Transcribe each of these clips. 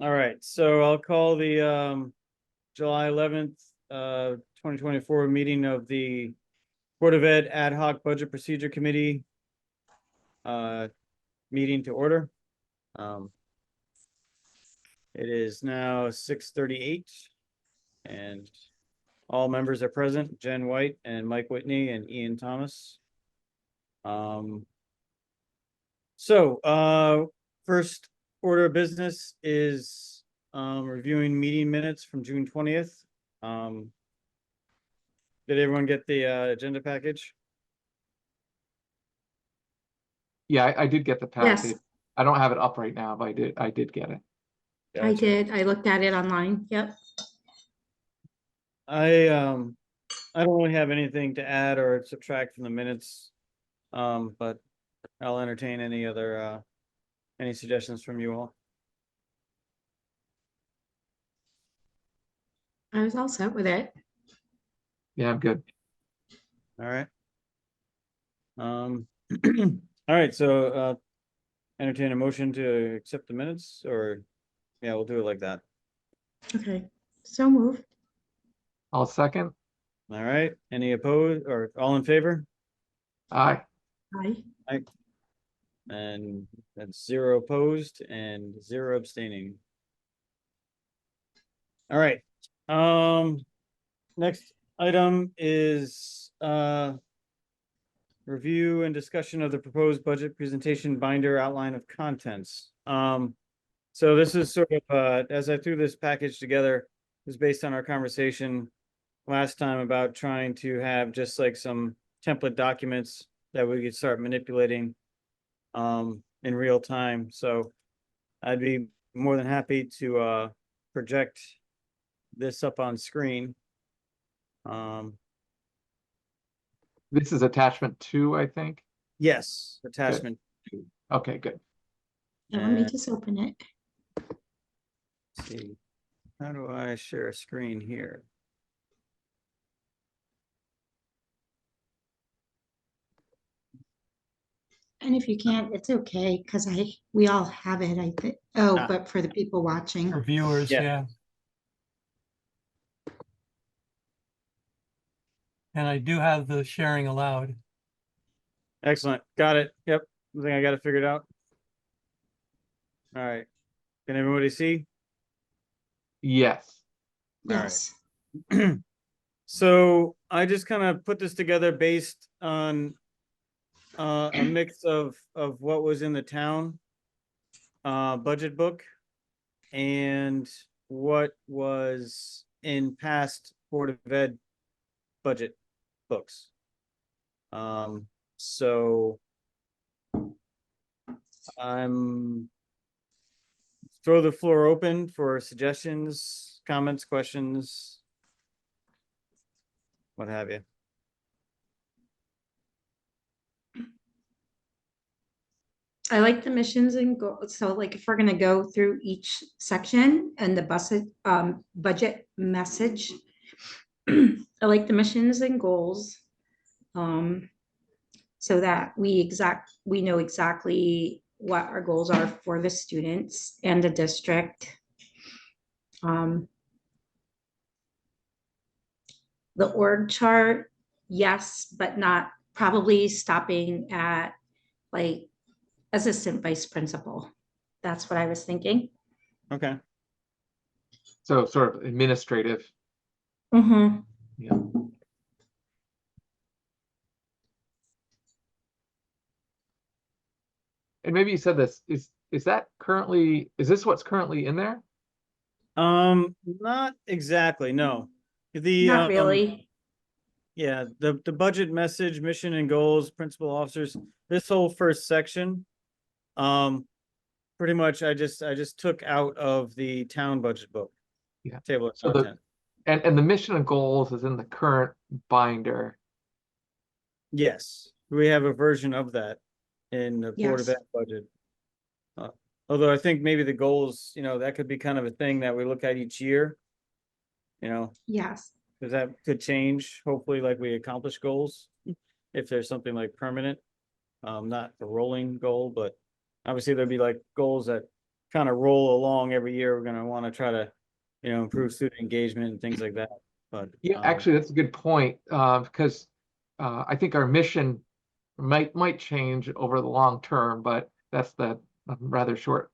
All right, so I'll call the July 11th, 2024 meeting of the Board of Ed Ad Hoc Budget Procedure Committee meeting to order. It is now 6:38 and all members are present, Jen White and Mike Whitney and Ian Thomas. First order of business is reviewing meeting minutes from June 20th. Did everyone get the agenda package? Yeah, I did get the Yes. packet. I don't have it up right now, but I did get it. I Gotcha. did. I looked at it online. Yep. I don't really have anything to add or subtract from the minutes. But I'll entertain any other any suggestions from you all. I was all set with it. Yeah, I'm good. All right. All right, so entertain a motion to accept the minutes, or yeah, we'll do it like that. Okay. So moved. I'll second. All right, any opposed or all in favor? Aye. Aye. And that's 0 opposed and 0 abstaining. All right. Next item is review and discussion of the proposed budget presentation binder outline of contents. So this is sort of as I threw this package together, is based on our conversation last time about trying to have just like some template documents that we could start manipulating in real time. So I'd be more than happy to project this up on screen. This is attachment 2, I think. Yes, attachment 2. Okay, good. Now let me just open it. Let's see, how do I share a screen here? And if you can't, it's okay because we all have it, I think. Oh, Ah. but for the people watching. For viewers, Yeah. yeah. And I do have the sharing allowed. Excellent, got it. Yep, I think I got it figured out. All right, can everybody see? Yes. All right. Yes. So I just kind of put this together based on a mix of what was in the town budget book and what was in past Board of Ed budget books. So I'm throw the floor open for suggestions, comments, questions, what have you. I like the missions and goals. So like if we're gonna go through each section and the budget message, I like the missions and goals. So that we know exactly what our goals are for the students and the district. The org chart, yes, but not probably stopping at like assistant vice principal. That's what I was thinking. Okay. So sort of administrative. Mm-hmm. Yeah. And maybe you said this, is this what's currently in there? Not exactly, no. The Not really. yeah, the budget message, mission and goals, principal officers, this whole first section. Pretty much I just took out of the town budget book. Yeah. Table of So content. and the mission and goals is in the current binder. Yes, we have a version of that in the Board of Yes. Ed budget. Although I think maybe the goals, that could be kind of a thing that we look at each year. Yes. Because that could change, hopefully, like we accomplish goals. If there's something like permanent, not a rolling goal, but obviously there'd be like goals that kind of roll along every year, we're gonna want to try to, improve student engagement and things like that. But Yeah, actually, that's a good point, because I think our mission might change over the long term, but that's the rather short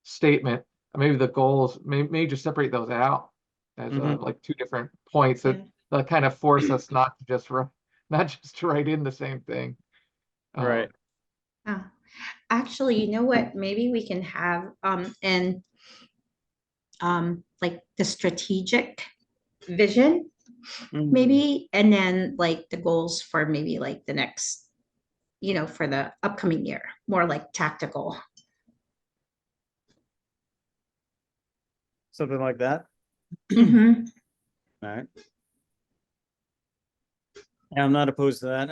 statement. Maybe the goals may just separate those out as Mhm. like two different points that kind of force us not to just not just to write in the same thing. right. Ah, actually, you know what? Maybe we can have and like the strategic vision, Mhm. maybe, and then like the goals for maybe like the next, for the upcoming year, more like tactical. Something like that. Mhm. All right. Yeah, I'm not opposed to that.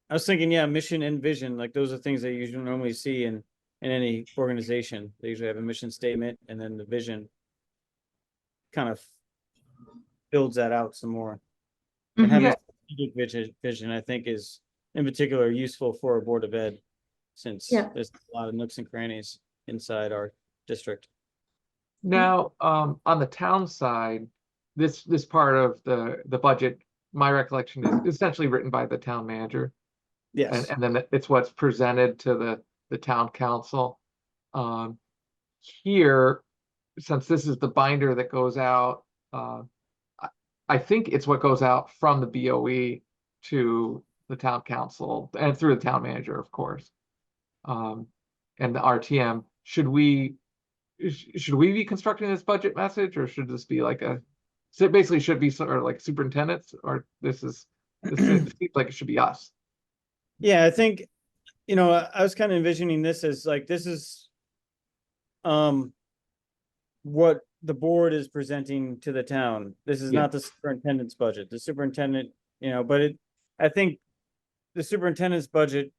I was thinking, yeah, mission and vision, like those are things that you usually normally see in any organization. They usually have a mission statement, and then the vision kind of builds that out some more. And Mhm. having Yeah, strategic vision, I think, is in particular useful for a Board of Ed, since Yeah. there's a lot of nooks and crannies inside our district. now, on the town side, this part of the budget, my recollection is essentially written by the town manager, Yes, and then it's what's presented to the town council. Um, Here, since this is the binder that goes out, I I think it's what goes out from the BOE to the town council and through the town manager, of course. Um, and the RTM, should we be constructing this budget message, or should this be like so it basically should be sort of like superintendents, or this seems like it should be us? yeah, I think, I was kind of envisioning this as like, this is um what the board is presenting to the town. This is Yeah. not the superintendent's budget. The superintendent, but I think the superintendent's budget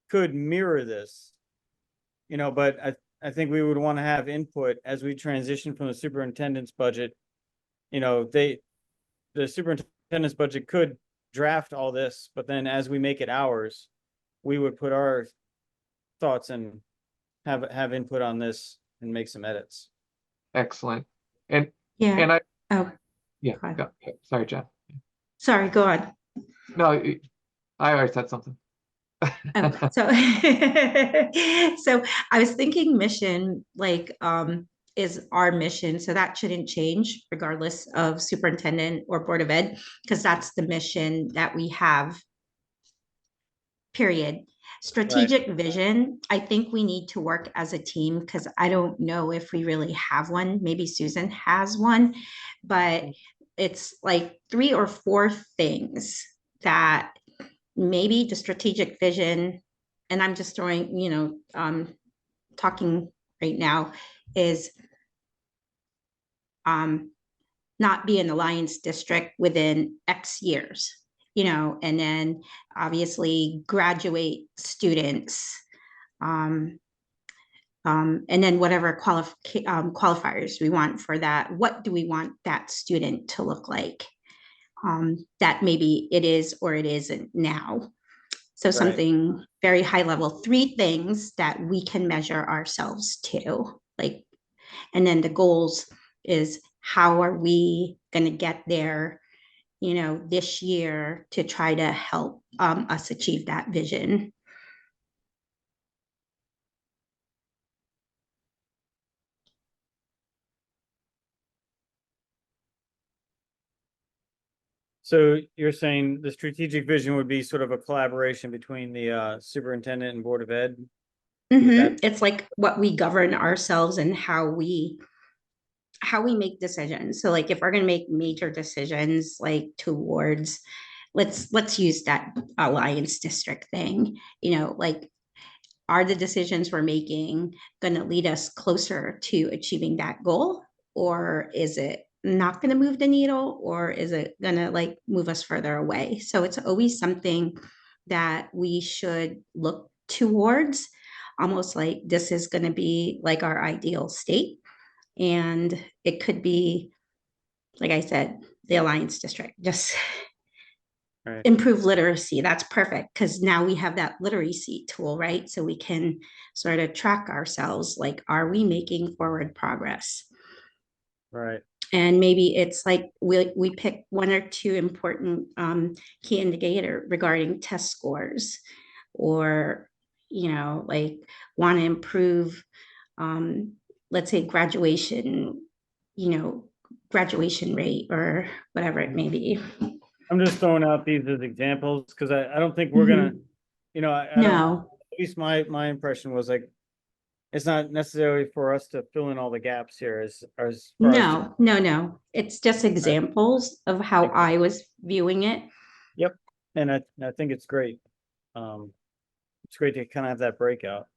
could mirror this, but I think we would want to have input as we transition from the superintendent's budget. The superintendent's budget could draft all this, but then as we make it ours, we would put our thoughts and have input on this and make some edits. Excellent. And Yeah. and I Oh, yeah, go on. sorry, Jeff. Sorry, go on. No, I already said something. Oh, so so I was thinking mission like is our mission. So that shouldn't change regardless of superintendent or board of ed, because that's the mission that we have. Period. Strategic vision, I think we need to work as a team because I don't know if we really have one. Maybe Susan has one, but it's like 3 or 4 things that maybe the strategic vision, and I'm just throwing, talking right now, is not be an alliance district within X years, and then obviously graduate students, and then whatever qualifiers we want for that. What do we want that student to look like? That maybe it is or it isn't now. So Right. something very high level, 3 things that we can measure ourselves to, like, and then the goals is how are we going to get there, this year to try to help us achieve that vision. So you're saying the strategic vision would be sort of a collaboration between the superintendent and Board of Ed? Mm-hmm. It's like what we govern ourselves and how we make decisions. So like if we're going to make major decisions like towards, let's use that alliance district thing, like, are the decisions we're making going to lead us closer to achieving that goal, or is it not going to move the needle, or is it going to like move us further away? So it's always something that we should look towards, almost like this is going to be like our ideal state. And it could be, like I said, the alliance district, just Right. improve literacy. That's perfect, because now we have that literacy tool, right? So we can sort of track ourselves, like, are we making forward progress? Right. And maybe it's like we pick one or two important key indicator regarding test scores, or like, want to improve, let's say, graduation rate, or whatever it may be. I'm just throwing out these as examples because I don't think we're gonna, I don't, No, at least my impression was like, it's not necessarily for us to fill in all the gaps here as far as. no. It's just examples of how I was viewing it. Yep, and I think it's great. It's great to kind of have that breakout.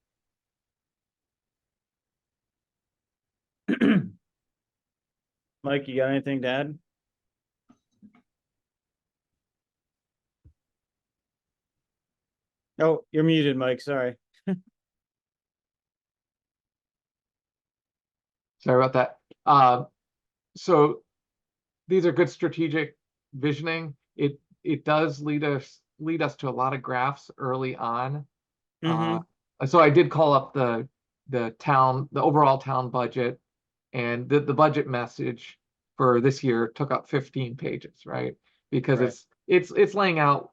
Mike, you got anything to add? Oh, you're muted, Mike, sorry. Sorry about that. So these are good strategic visioning. It does lead us to a lot of graphs early on. So I did call up the overall town budget, and the budget message for this year took up 15 pages, right? Because Right. it's laying out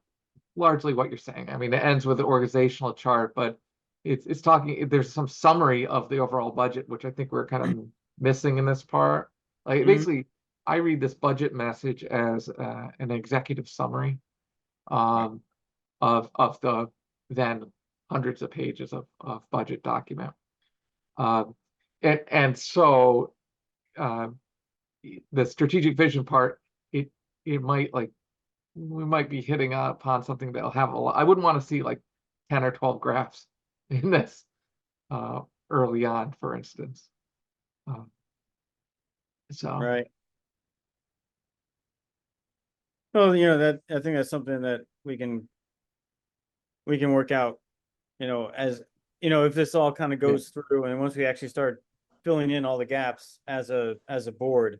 largely what you're saying. I mean, it ends with the organizational chart, but it's talking, there's some summary of the overall budget, which I think we're kind of missing in this part. Like, Mhm. basically, I read this budget message as an executive summary of the then hundreds of pages of budget document. And so the strategic vision part, it might, like, we might be hitting upon something that'll have a lot. I wouldn't want to see like 10 or 12 graphs in this early on, for instance. So Right. Well, that I think that's something that we can work out, as if this all kind of goes through, and once we actually start filling in all the gaps as a board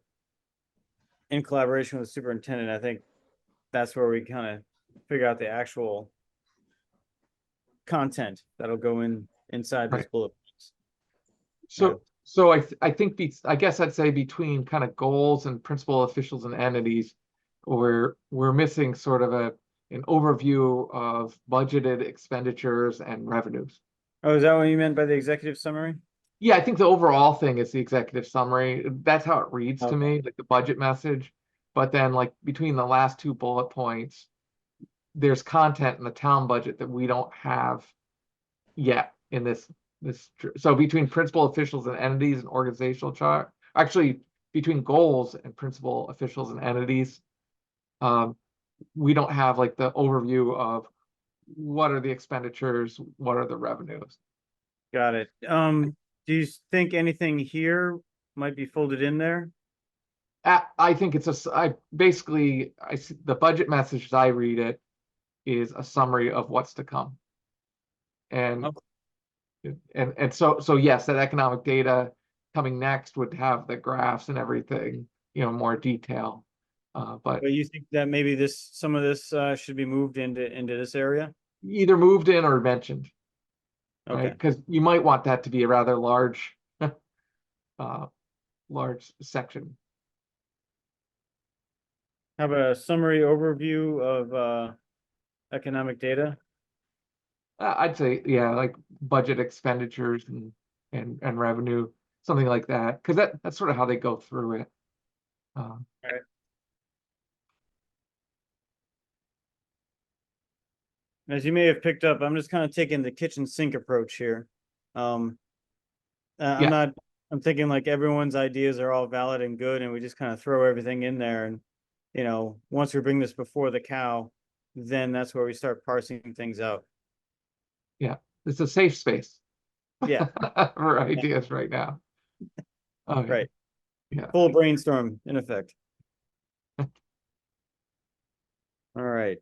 in collaboration with the superintendent, I think that's where we kind of figure out the actual content that'll go inside these Right. bullet points. So I think I guess I'd say between kind of goals and principal officials and entities, we're missing sort of an overview of budgeted expenditures and revenues. Oh, is that what you meant by the executive summary? Yeah, I think the overall thing is the executive summary. That's how it reads to me, like the budget message. But then, like, between the last two bullet points, there's content in the town budget that we don't have yet in this. So between principal officials and entities and organizational chart, actually between goals and principal officials and entities, we don't have like the overview of what are the expenditures, what are the revenues. Got it. Do you think anything here might be folded in there? I think it's the budget message as I read it is a summary of what's to come. And so yes, that economic data coming next would have the graphs and everything, more detail. But you think that maybe some of this should be moved into this area? either moved in or mentioned. Okay. Right? Because you might want that to be a rather large large section. Have a summary overview of economic data. I'd say, yeah, like budget expenditures and revenue, something like that, because that's sort of how they go through it. Right. As you may have picked up, I'm just kind of taking the kitchen sink approach here. I'm thinking like everyone's ideas are all valid and good, and we just kind of throw everything in there. And, once we bring this before the cow, then that's where we start parsing things out. Yeah, it's a safe space. Yeah. For ideas right now. Okay. Right. Yeah. Full brainstorm in effect. All right.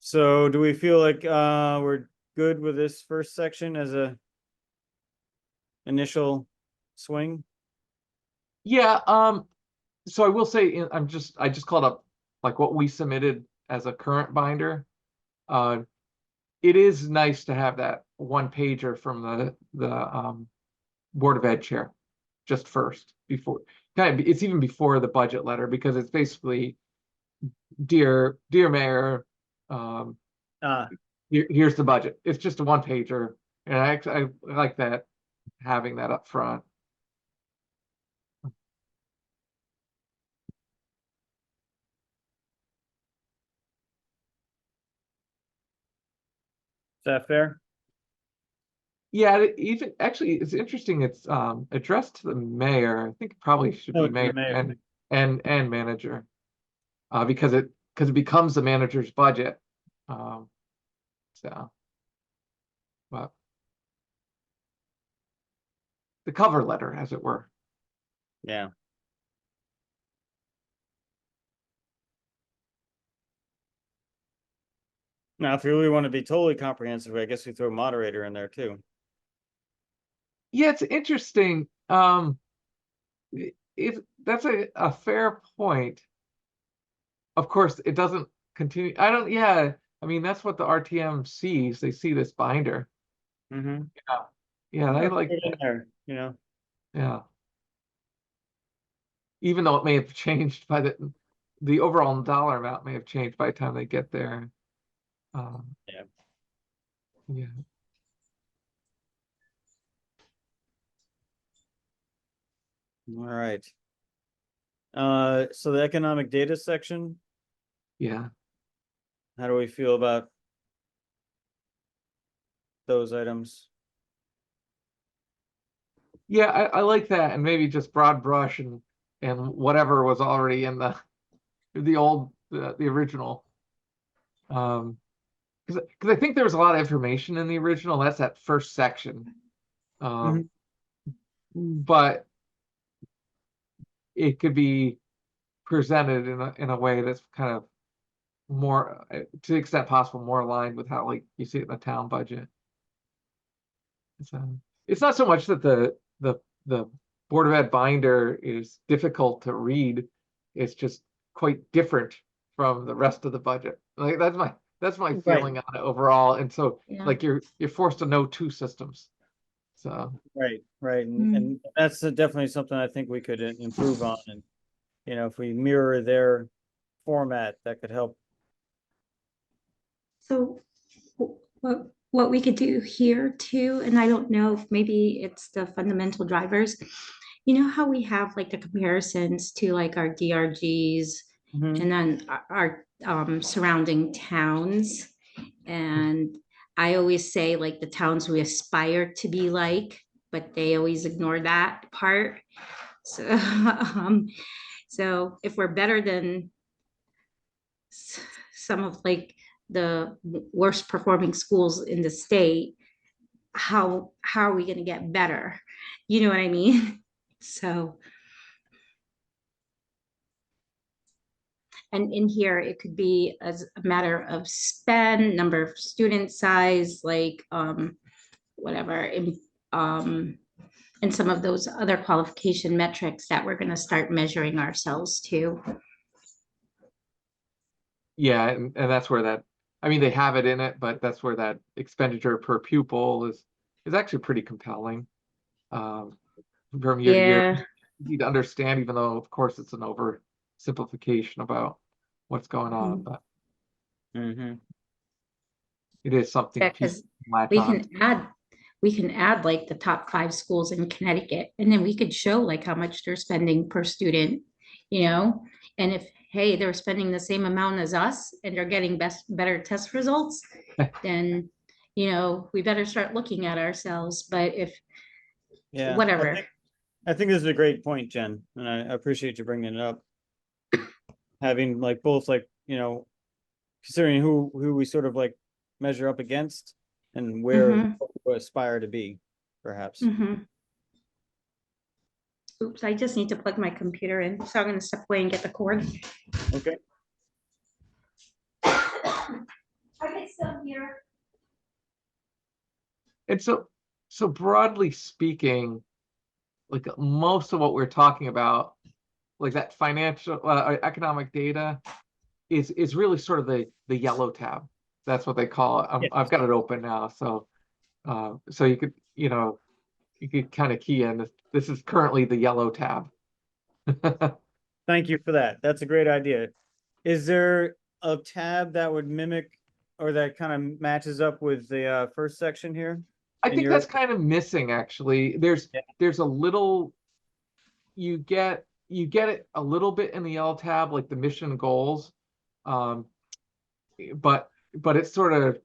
So do we feel like we're good with this first section as a initial swing? Yeah, So I will say, I just called up like what we submitted as a current binder. It is nice to have that one pager from the Board of Ed chair just first before, it's even before the budget letter, because it's basically, dear Mayor, Uh, here's the budget. It's just a one pager, and I like that, having that up front. is that fair? Yeah, even actually, it's interesting. It's addressed to the mayor. I think it probably should Oh, be to the mayor mayor. and manager, because it becomes the manager's budget. So, but the cover letter, as it were. Yeah. Now, if you really want to be totally comprehensive, I guess we throw moderator in there too. Yeah, it's interesting. If that's a fair point. Of course, it doesn't continue. I don't. Yeah, I mean that's what the RTM sees. They see this binder. Mm-hmm. Yeah, I like Put it in that. there, you know. Yeah. Even though it may have changed by the overall dollar amount may have changed by the time they get there. Yeah. Yeah. All right. So the economic data section, Yeah. how do we feel about those items? Yeah, I like that, and maybe just broad brush and whatever was already in the old the original. Because I think there was a lot of information in the original. That's that first section. But it could be presented in a way that's kind of more, to the extent possible, more aligned with how like you see it in the town budget. So it's not so much that the Board of Ed binder is difficult to read. It's just quite different from the rest of the budget. Like that's my Right. feeling on it overall. And so Yeah. like you're forced to know two systems. So Right, right, and that's definitely something I think we could improve on, and you know, if we mirror their format, that could help. So what we could do here too, and I don't know if maybe it's the fundamental drivers. You know how we have like the comparisons to like our DRGs Mhm. and then our surrounding towns. And I always say like the towns we aspire to be like, but they always ignore that part. So, so if we're better than some of like the worst performing schools in the state, how are we going to get better? You know what I mean? So, and in here it could be as a matter of spend, number of student size, like whatever, and some of those other qualification metrics that we're going to start measuring ourselves to. yeah, and that's where that, I mean, they have it in it, but that's where that expenditure per pupil is actually pretty compelling. From year to year, Yeah. you need to understand, even though of course it's an oversimplification about what's going on, but Mhm. it is something Yeah, people because latch we on. can add like the top 5 schools in Connecticut, and then we could show like how much they're spending per student, you know, and if, hey, they're spending the same amount as us and they're getting better test results, then, you know, we better start looking at ourselves. But if, Yeah, whatever. I think this is a great point, Jen, and I appreciate you bringing it up. Having like both, like, you know, considering who we sort of like measure up against and where Mhm. we aspire to be, perhaps. Oops, I just need to plug my computer in, so I'm gonna step away and get the cord. Okay. I get some here. And so broadly speaking, like most of what we're talking about like that financial, economic data is really sort of the yellow tab. That's what they call it. Yes. I've got it open now, so so you could, you could kind of key in, this is currently the yellow tab. Thank you for that. That's a great idea. Is there a tab that would mimic or that kind of matches up with the first section here? I in think your- that's kind of missing, actually. Yeah. There's a little, you get it a little bit in the yellow tab, like the mission goals. Um, but it's sort of,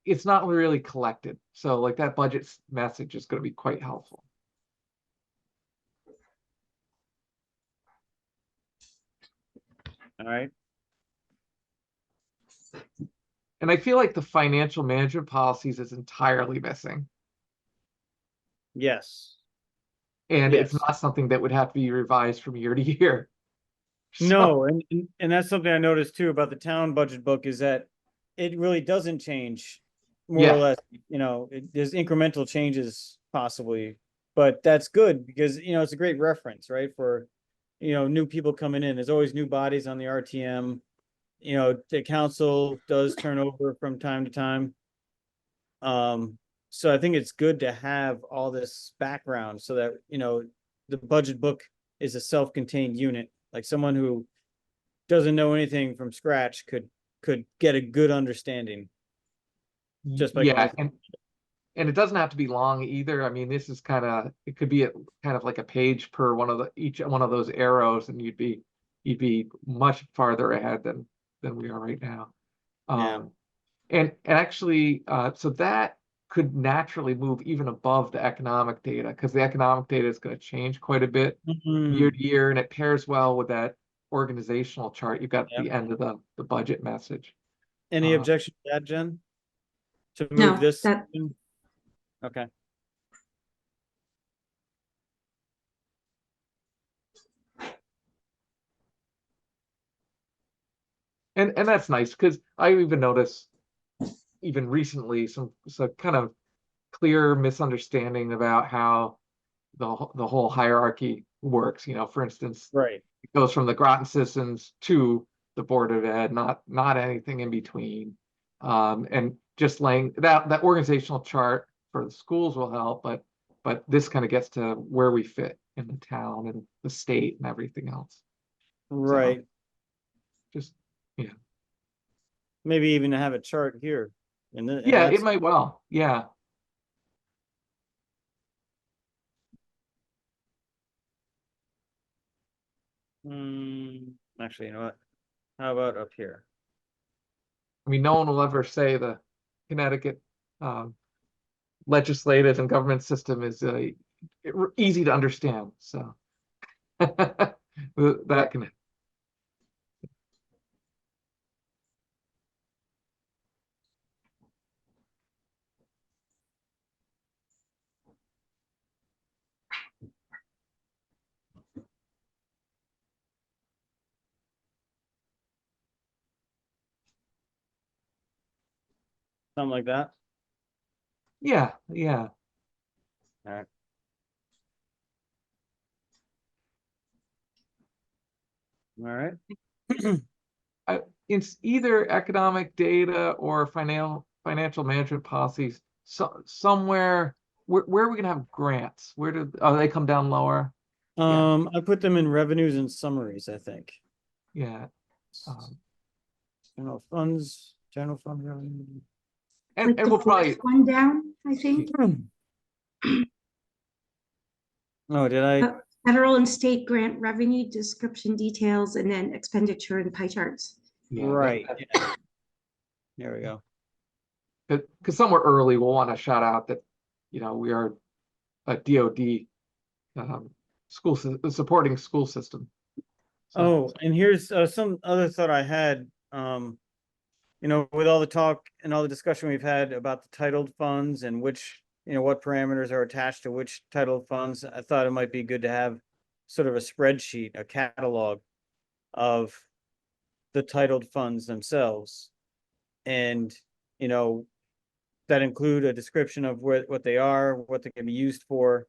it's not really collected. So like that budget message is going to be quite helpful. All right. And I feel like the financial management policies is entirely missing. Yes. And it's Yes. not something that would have to be revised from year to year. So- No, and that's something I noticed too about the town budget book is that it really doesn't change more Yeah. or less, there's incremental changes possibly, but that's good because, it's a great reference, right? For, new people coming in, there's always new bodies on the RTM. The council does turn over from time to time. So I think it's good to have all this background so that, the budget book is a self-contained unit. Like someone who doesn't know anything from scratch could get a good understanding. Just by yeah, going and it doesn't have to be long either. I mean, this is kind of, it could be kind of like a page per each one of those arrows, and you'd be much farther ahead than we are right now. Yeah. And actually, so that could naturally move even above the economic data, because the economic data is going to change quite a bit year to year, and it pairs well with that organizational chart you've got at the end of the budget message. Any objection to that, Jen? To No, move this? that- Okay. And that's nice, because I even noticed even recently some kind of clear misunderstanding about how the whole hierarchy works. For instance, Right. it goes from the Groton citizens to the Board of Ed, not anything in between. And just laying that organizational chart for the schools will help, but this kind of gets to where we fit in the town and the state and everything else. Right. Just Maybe even to have a chart here. And then yeah, it might well. Yeah. Actually, you know what? How about up here? I mean, no one will ever say the Connecticut legislative and government system is easy to understand. So that can. Something like that. Yeah. All right. All right. It's either economic data or financial management policies. So somewhere where are we gonna have grants? Where do they come down lower? I put them in revenues and summaries, I think. Yeah. General fund revenue. And Like the we'll probably, fourth one down, I think. Oh, did I? Federal and state grant revenue description details and then expenditure and pie charts. Right. Yeah. There we go. Because somewhere early we'll want to shout out that we are a DoD supporting school system. So, Oh, and here's some other thought I had. With all the talk and all the discussion we've had about the titled funds and which, what parameters are attached to which titled funds, I thought it might be good to have sort of a spreadsheet, a catalog of the titled funds themselves. And, that include a description of what they are, what they can be used for,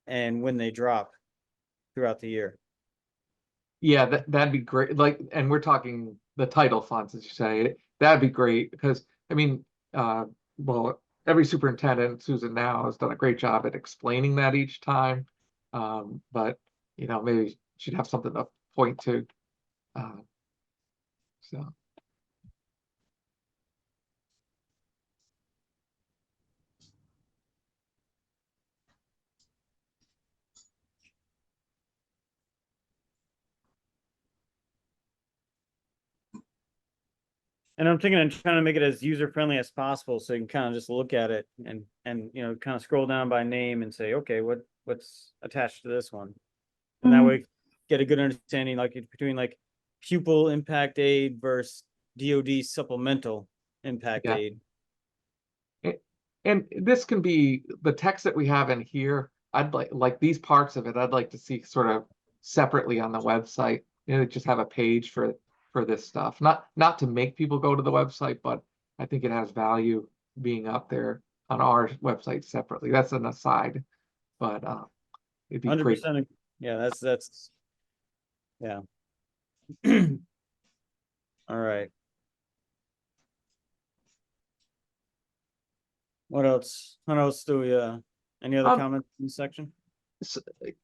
and when they drop throughout the year. Yeah, that'd be great. Like, and we're talking the title fonts, as you say. That'd be great because I mean, well, every superintendent, Susan now, has done a great job at explaining that each time. But maybe she'd have something to point to. Uh, so And I'm thinking I'm trying to make it as user friendly as possible, so you can kind of just look at it and kind of scroll down by name and say, okay, what's attached to this one, and that Mhm. way get a good understanding like between like pupil impact aid versus DoD supplemental impact yeah. aid. And this can be the text that we have in here. I'd like these parts of it. I'd like to see sort of separately on the website. Just have a page for this stuff. Not to make people go to the website, but I think it has value being up there on our website separately. That's an aside, but it'd be great. 100%. Yeah, that's yeah. All right. What else? What else do we any other Um, comments in this section?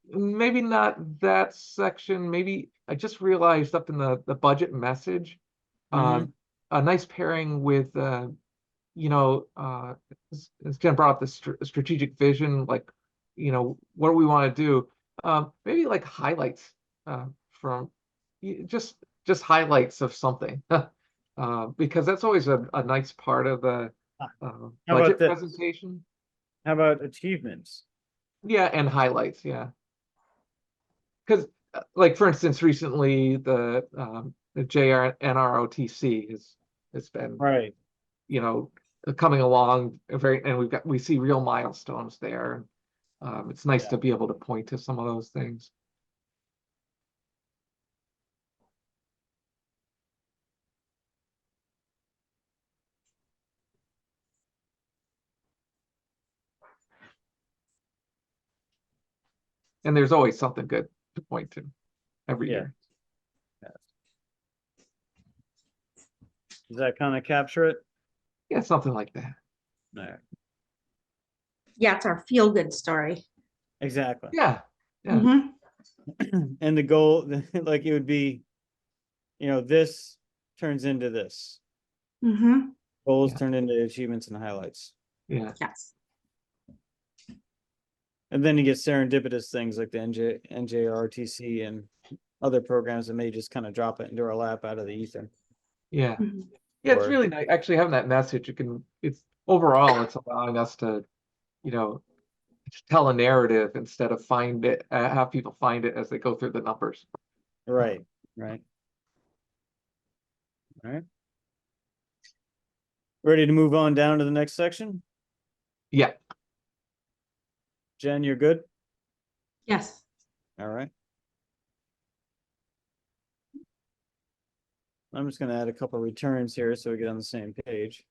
Maybe not that section. Maybe I just realized up in the budget message, Mhm. a nice pairing with as Jen brought up the strategic vision, like, what do we want to do? Maybe like highlights from just highlights of something, because that's always a nice part of the How about budget this? presentation. How about achievements? Yeah, and highlights, yeah. Because, like for instance, recently the JRNROTC has been Right. you know, coming along and we see real milestones there. It's nice Yeah. to be able to point to some of those things. And there's always something good to point to every Yeah. year. Does that kind of capture it? Yeah, something like that. All right. Yeah, it's our feel-good story. Exactly. Yeah, yeah, Mhm. And the goal, like it would be, this turns into this. Mhm. Goals Yeah. turn into achievements and highlights. yeah, Yes. And then you get serendipitous things like the NJRTC and other programs that may just kind of drop it into our lap out of the ether. yeah. Mhm. Yeah, it's Or really nice. Actually, having that message, it's overall, it's allowing us to, you know, tell a narrative instead of have people find it as they go through the numbers. right. Right. All right. Ready to move on down to the next section? Yeah, Jen, you're good? Yes. All right. I'm just going to add a couple returns here so we get on the same page.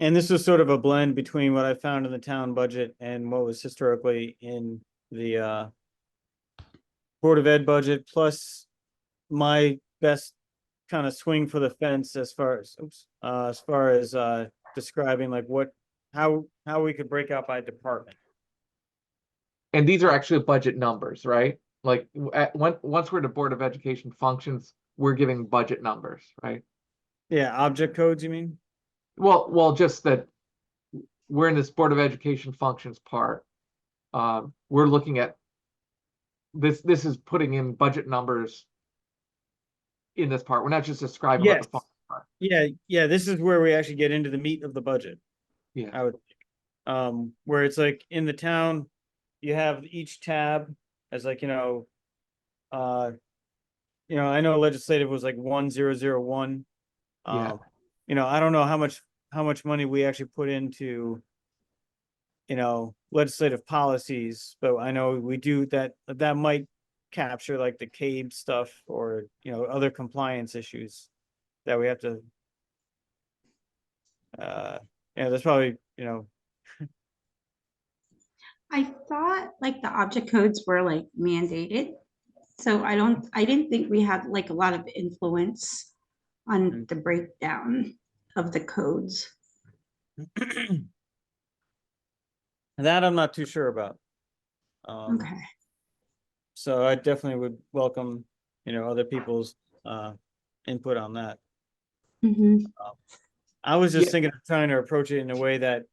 And this is sort of a blend between what I found in the town budget and what was historically in the Board of Ed budget, plus my best kind of swing for the fence as far as describing like how we could break out by department. and these are actually budget numbers, right? Like once we're to Board of Education functions, we're giving budget numbers, right? Yeah, object codes, you mean? Well, just that we're in this Board of Education functions part. We're looking at this. This is putting in budget numbers in this part. We're not just describing what Yes. the functions are. Yeah, this is where we actually get into the meat of the budget. Yeah, I would where it's like in the town, you have each tab as like, I know legislative was like 1001. yeah, I don't know how much money we actually put into, legislative policies, but I know we do that might capture like the CABE stuff or, other compliance issues that we have to. There's probably, I thought like the object codes were like mandated. So I didn't think we had like a lot of influence on the breakdown of the codes. that I'm not too sure about. Okay. So I definitely would welcome, other people's input on that. Mhm. I was just Yeah. thinking of trying to approach it in a way that,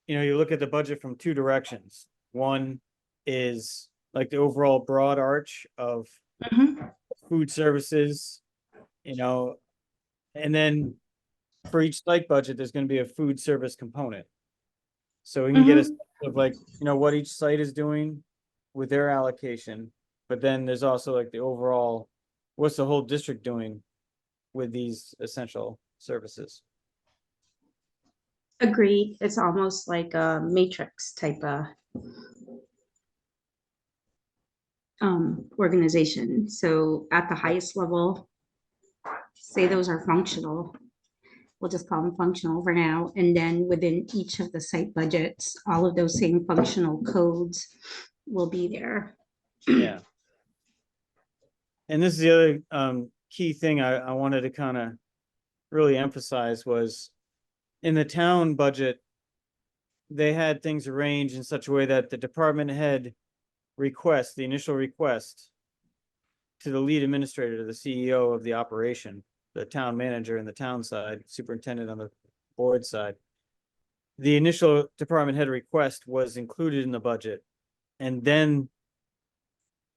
you look at the budget from two directions. One is like the overall broad arch of Mhm. food services, and then for each site budget, there's gonna be a food service component. So we can get a sense of like, what each site is doing with their allocation, but then there's also like the overall, what's the whole district doing with these essential services? Agreed. It's almost like a matrix type of organization. So at the highest level, say those are functional. We'll just call them functional for now. And then within each of the site budgets, all of those same functional codes will be there. Yeah. And this is the other key thing I wanted to kind of really emphasize was in the town budget, they had things arranged in such a way that the department head request, the initial request to the lead administrator, the CEO of the operation, the town manager and the town side, superintendent on the board side. The initial department head request was included in the budget. And then,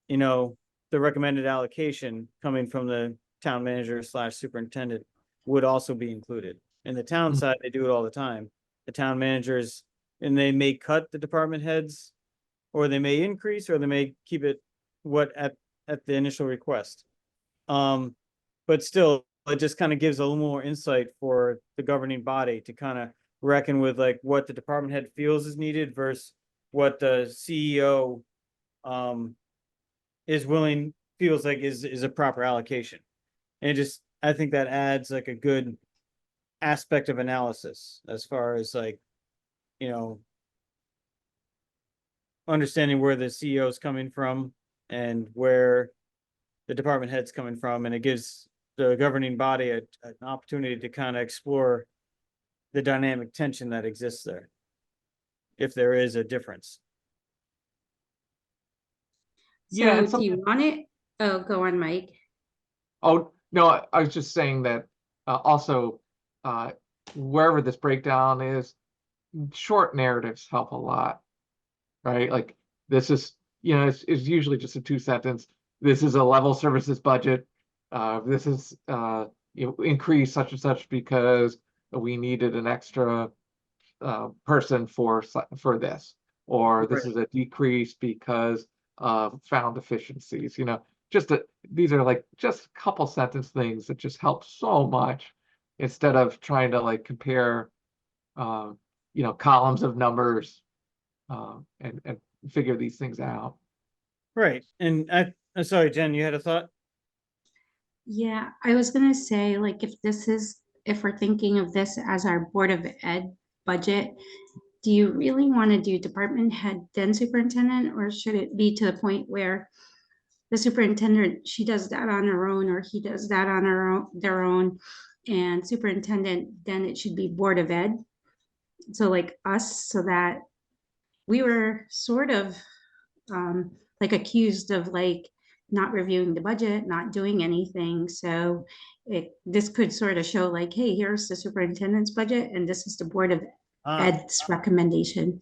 the recommended allocation coming from the town manager / superintendent would also be included. In the town Mhm. side, they do it all the time. The town managers, and they may cut the department heads, or they may increase, or they may keep it at the initial request. But still, it just kind of gives a little more insight for the governing body to kind of reckon with like what the department head feels is needed versus what the CEO feels like is a proper allocation. And I think that adds like a good aspect of analysis as far as like, understanding where the CEO is coming from and where the department head's coming from, and it gives the governing body an opportunity to kind of explore the dynamic tension that exists there, if there is a difference. Yeah, So it's do you want it? Oh, go on, Mike. Oh, no, I was just saying that also wherever this breakdown is, short narratives help a lot, right? Like this is, it's usually just a 2 sentence. This is a level services budget. This is increase such and such because we needed an extra person for this, or this Right. is a decrease because of found deficiencies. These are like just a couple sentence things that just help so much instead of trying to like compare columns of numbers and figure these things out. Right. And I'm sorry, Jen, you had a thought? Yeah, I was gonna say, like, if we're thinking of this as our Board of Ed budget, do you really want to do department head then superintendent, or should it be to the point where the superintendent, she does that on her own, or he does that on their own, and superintendent, then it should be Board of Ed? So like us, so that we were sort of like accused of like not reviewing the budget, not doing anything. So this could sort of show like, hey, here's the superintendent's budget and this is the Board of Ed's recommendation.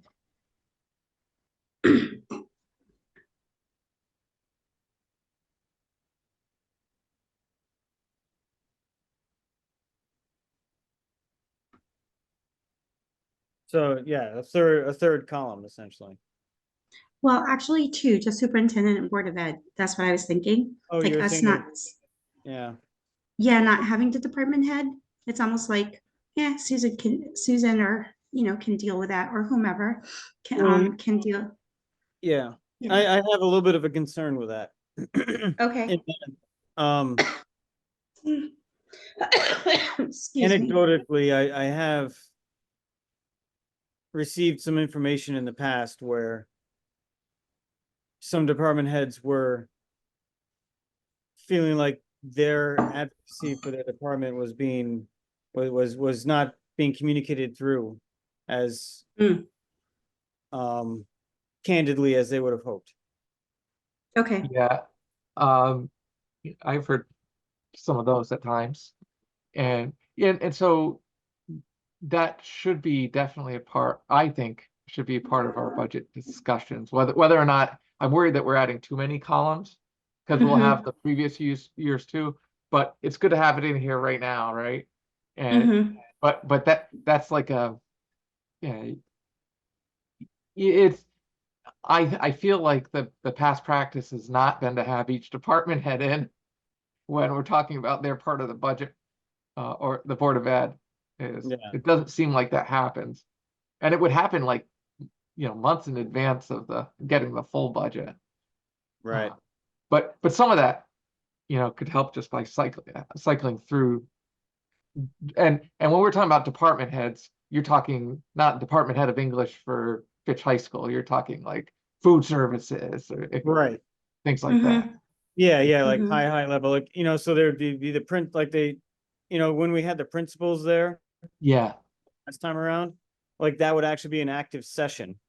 So yeah, a third column essentially. Well, actually two, just superintendent and Board of Ed. That's what I was thinking. Oh, Like you're us thinking, not, yeah. yeah, not having the department head. It's almost like, yeah, Susan or, can deal with that, or whomever Well, can deal. Yeah, Yeah. I have a little bit of a concern with that. Okay. Um, Excuse me. anecdotally, I have received some information in the past where some department heads were feeling like their advocacy for their department was being was not being communicated through as Mm. Candidly as they would have hoped. Okay. Yeah, I've heard some of those at times, and so that should be definitely a part. I think should be a part of our budget discussions. Whether or not I'm worried that we're adding too many columns because we'll have the previous years too. But it's good to have it in here right now, right? And Mhm. but that's like a yeah. It's I feel like the past practice has not been to have each department head in when we're talking about their part of the budget, or the Board of Ed. Yeah. It doesn't seem like that happens, and it would happen like months in advance of the getting the full budget. Right. But some of that could help just by cycling through. And when we're talking about department heads, you're talking not department head of English for Fitch High School. You're talking like food services or Right. things like that. Yeah, like Mhm. high level, like, so there'd be the print, like when we had the principals there Yeah, last time around, like that would actually be an active session.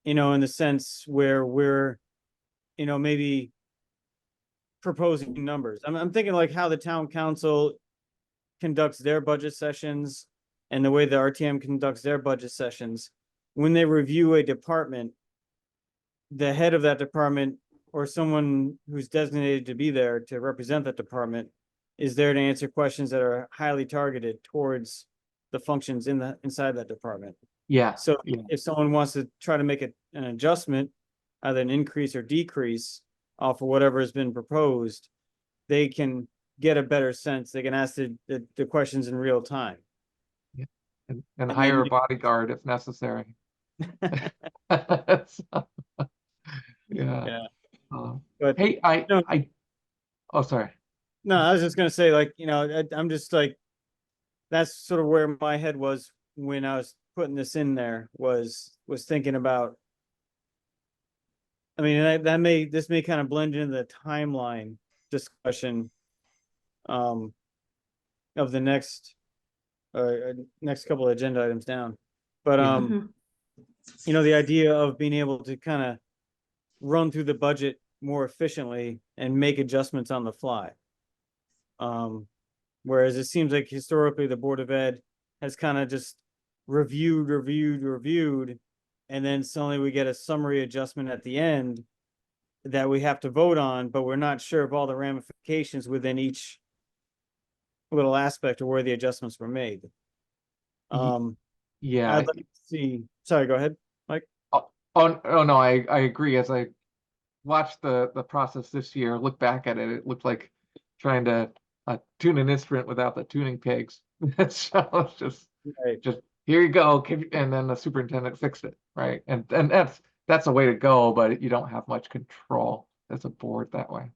In the sense where we're, maybe proposing numbers. I'm thinking like how the town council conducts their budget sessions and the way the RTM conducts their budget sessions. When they review a department, the head of that department or someone who's designated to be there to represent that department is there to answer questions that are highly targeted towards the functions inside that department. yeah, So yeah, if someone wants to try to make an adjustment, either an increase or decrease off of whatever has been proposed, they can get a better sense. They can ask the questions in real time. yeah. And And hire then a bodyguard if necessary. So, yeah. yeah, Uh, but hey, no, oh, sorry. no, I was just gonna say, like, I'm just like, that's sort of where my head was when I was putting this in there, was thinking about. I mean, this may kind of blend into the timeline discussion of the next couple of agenda items down. But Yeah. Mhm. the idea of being able to kind of run through the budget more efficiently and make adjustments on the fly. Whereas it seems like historically the Board of Ed has kind of just reviewed, and then suddenly we get a summary adjustment at the end that we have to vote on, but we're not sure of all the ramifications within each little aspect of where the adjustments were made. Yeah. I'd like to see, sorry, go ahead, Mike. Oh no, I agree. As I watched the process this year, look back at it, it looked like trying to tune an instrument without the tuning pegs. So it's Right. just here you go, and then the superintendent fixed it, right? And that's a way to go, but you don't have much control as a board that way.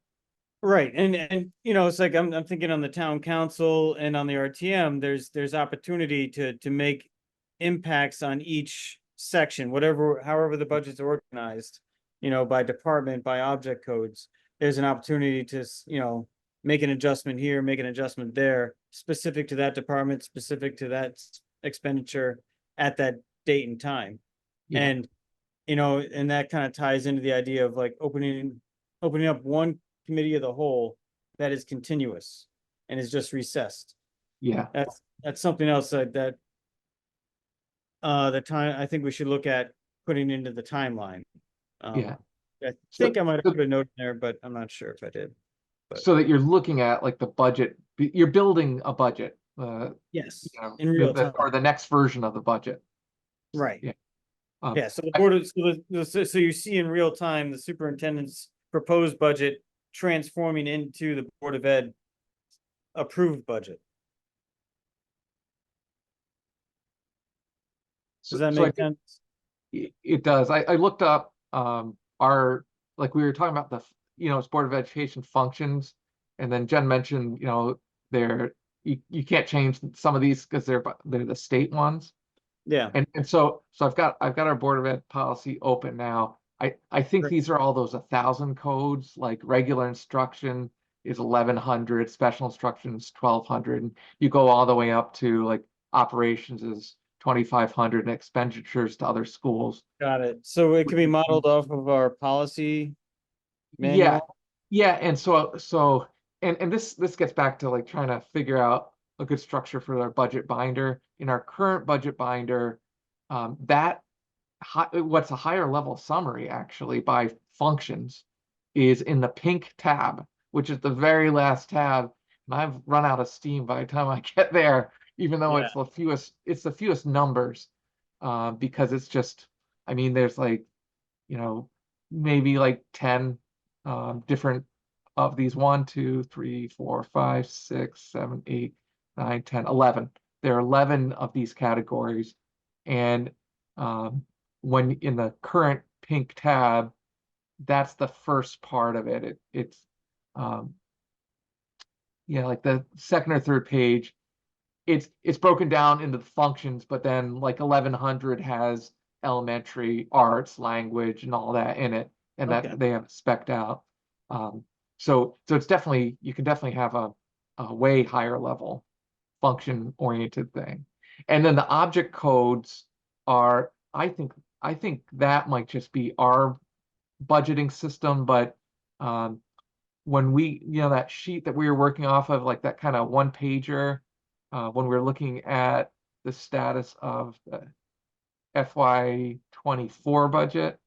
Right, and it's like I'm thinking on the town council and on the RTM, there's opportunity to make impacts on each section, however the budget's organized, by department, by object codes. There's an opportunity to, make an adjustment here, make an adjustment there, specific to that department, specific to that expenditure at that date and time. Yeah. And, and that kind of ties into the idea of like opening up one committee of the whole that is continuous and is just recessed. Yeah. That's something else that the time I think we should look at putting into the timeline. Yeah. I So- think I might have so- put a note in there, but I'm not sure if I did. But So that you're looking at like the budget, you're building a budget, yes, in real time. or the next version of the budget. Right. Yeah. Yeah, so the board is, so you see in real time, the superintendent's proposed budget transforming into the Board of Ed approved budget. Does that So I make think sense? it does. I looked up like we were talking about it's Board of Education functions. And then Jen mentioned, you can't change some of these because they're the state ones. Yeah, And so I've got our Board of Ed policy open now. I think Great. these are all those 1,000 codes, like regular instruction is 1,100, special instruction is 1,200, and you go all the way up to like operations is 2,500, and expenditures to other schools. got it. So it could be modeled off of our policy Yeah, manual? yeah, and and this gets back to like trying to figure out a good structure for our budget binder. In our current budget binder, that what's a higher level summary actually by functions is in the pink tab, which is the very last tab. And I've run out of steam by the time I get there, even though Yeah. it's the fewest numbers, because it's just, I mean, there's like, maybe like 10 different of these 1, 2, 3, 4, 5, 6, 7, 8, 9, 10, 11. There are 11 of these categories. And when in the current pink tab, that's the first part of it. It's like the second or third page, it's broken down into the functions, but then like 1,100 has elementary, arts, language, and all that in it, and Okay. that they have spec'd out. So it's definitely, you can definitely have a way higher level function oriented thing. And then the object codes are, I think that might just be our budgeting system, but when we, that sheet that we were working off of, like that kind of one pager, when we're looking at the status of the FY24 budget,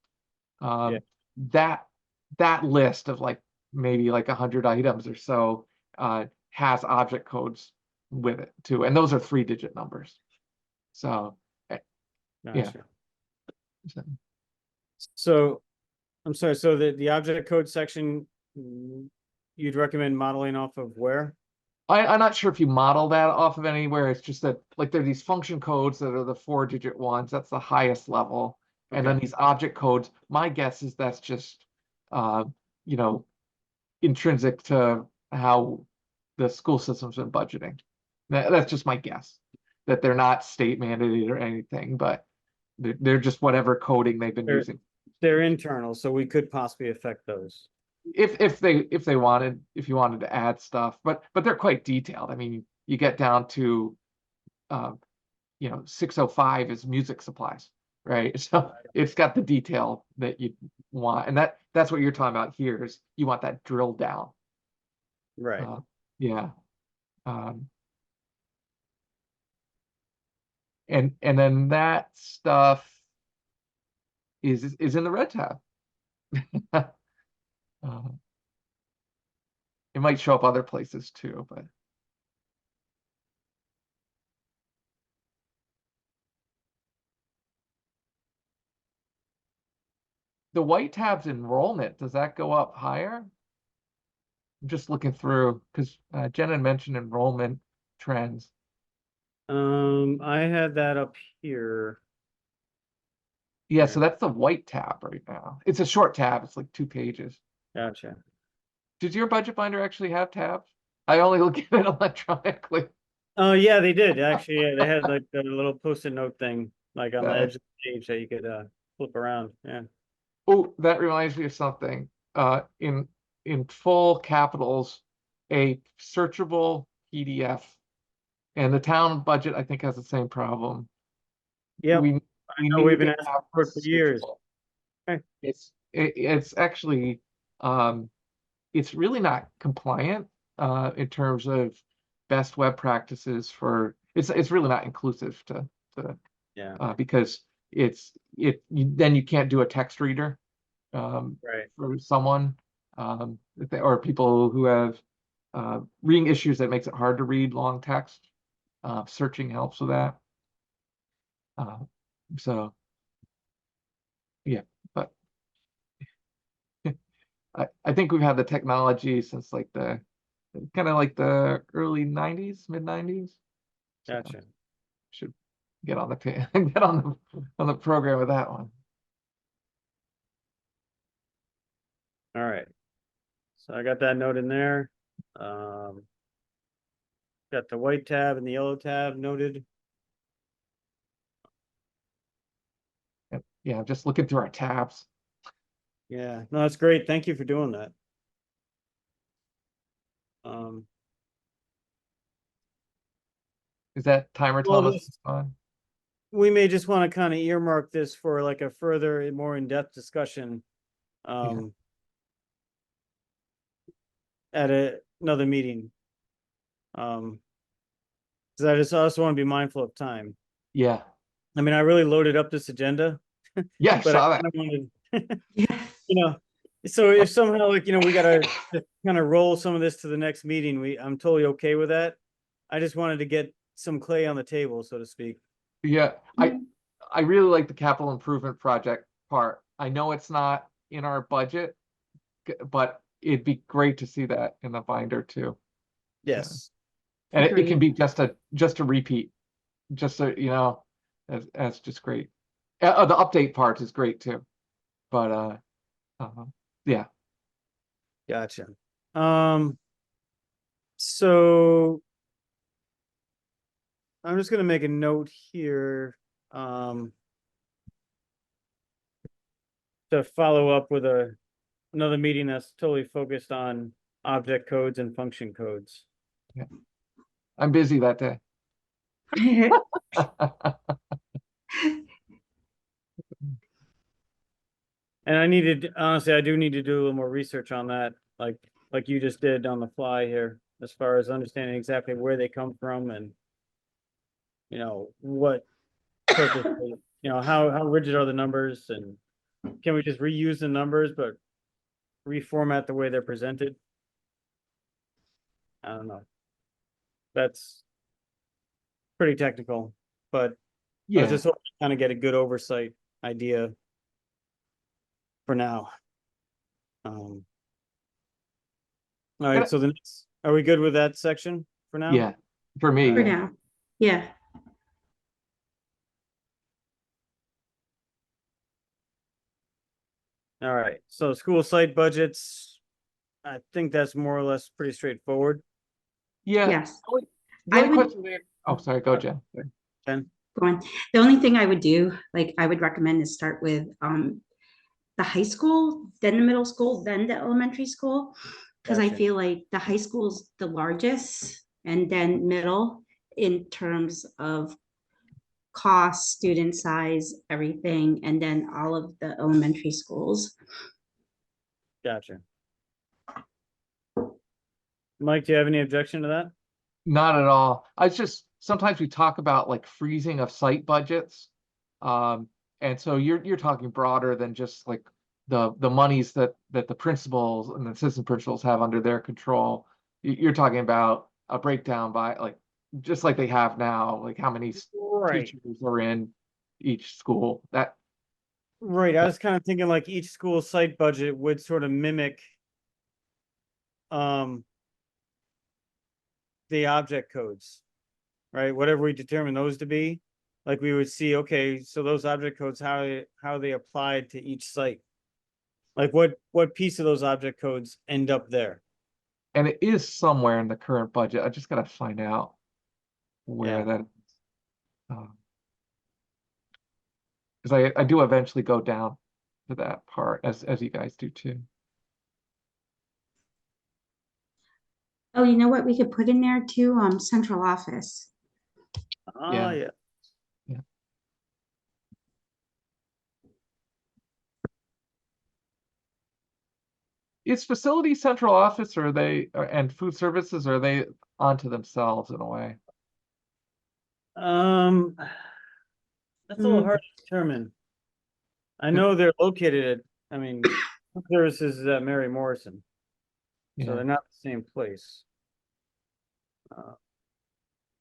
Yeah. that list of like maybe like 100 items or so has object codes with it too, and those are 3-digit numbers. So yeah. Gotcha. So, I'm sorry, so the object code section, you'd recommend modeling off of where? I'm not sure if you model that off of anywhere. It's just that like there are these function codes that are the 4-digit ones. That's the highest level. And then Okay. these object codes, my guess is that's just intrinsic to how the school system's been budgeting. That's just my guess. That they're not state mandated or anything, but they're just whatever coding they've been They're- using. They're internal, so we could possibly affect those. If you wanted to add stuff, but they're quite detailed. I mean, you get down to 605 is music supplies, right? So it's got the detail that you want, and that's what you're talking about here, is you want that drilled down. Right. Yeah. And then that stuff is in the red tab. It might show up other places too, but the white tab's enrollment, does that go up higher? I'm just looking through because Jen had mentioned enrollment trends. I had that up here. Yeah, so that's the white tab right now. It's a short tab. It's like 2 pages. Gotcha. Did your budget binder actually have tabs? I only look at it electronically. Oh, yeah, they did, actually, yeah, they had like a little post-it note thing, like on the edge of the page that you could flip around, yeah. Oh, that reminds me of something. In full capitals, a searchable PDF, and the town budget I think has the same problem. Yeah, We know need we've been to asking have for it for years. searchable. Okay. It's actually it's really not compliant in terms of best web practices for it's really not inclusive to Yeah, because then you can't do a text reader right, for someone or people who have reading issues that makes it hard to read long text. Searching helps with that. So yeah, but I think we've had the technology since like the kind of like the early 90s, mid 90s. gotcha. Should get on the get on the program with that one. All right. So I got that note in there. Got the white tab and the yellow tab noted. Yeah, I'm just looking through our tabs. Yeah, no, that's great. Thank you for doing that. Um, Is that timer Well, telling us this- it's on? we may just want to kind of earmark this for like a further, more in-depth discussion. Um, at another meeting. Cause I just also want to be mindful of time. Yeah. I mean, I really loaded up this agenda, Yeah, I but I saw that. kind of wanted, Yeah. you know, so if somehow like, we gotta kind of roll some of this to the next meeting, I'm totally okay with that. I just wanted to get some clay on the table, so to speak. Yeah, I really like the capital improvement project part. I know it's not in our budget, but it'd be great to see that in the binder too. Yes. And it can Agreed. be just a repeat, just so you know, that's just great. The update part is great too, but yeah, Gotcha. So I'm just gonna make a note here, to follow up with another meeting that's totally focused on object codes and function codes. I'm busy that day. And honestly, I do need to do a little more research on that, like you just did on the fly here, as far as understanding exactly where they come from and what purpose, how rigid are the numbers, and can we just reuse the numbers but reformat the way they're presented? I don't know. That's pretty technical, but I Yeah, was just hoping to kind of get a good oversight idea for now. All right, so are we good with that section for now? yeah, for me, For yeah. now, yeah. All right, so school site budgets, I think that's more or less pretty straightforward. Yeah. Yes. The I only would- question there, oh, sorry, go Jen. Ken? Go on. The only thing I would do, like I would recommend is start with the high school, then the middle school, then the elementary school. Because I Gotcha. feel like the high school's the largest and then middle in terms of cost, student size, everything, and then all of the elementary schools. Gotcha. Mike, do you have any objection to that? Not at all. Sometimes we talk about like freezing of site budgets. And so you're talking broader than just like the monies that the principals and the assistant principals have under their control. You're talking about a breakdown by like just like they have now, like how many Right. teachers are in each school. That Right, I was kind of thinking like each school site budget would sort of mimic um the object codes, right? Whatever we determine those to be, like we would see, okay, so those object codes, how they applied to each site. Like what piece of those object codes end up there? and it is somewhere in the current budget. I just gotta find out where Yeah. that is. Because I do eventually go down to that part as you guys do too. Oh, you know what we could put in there too? Central office. Oh, Yeah. yeah. Yeah. Is facility central office or and food services, are they onto themselves in a way? Um, that's a little Mm. hard to determine. I know they're located I mean, food services is at Mary Morrison, so Yeah, they're not the same place.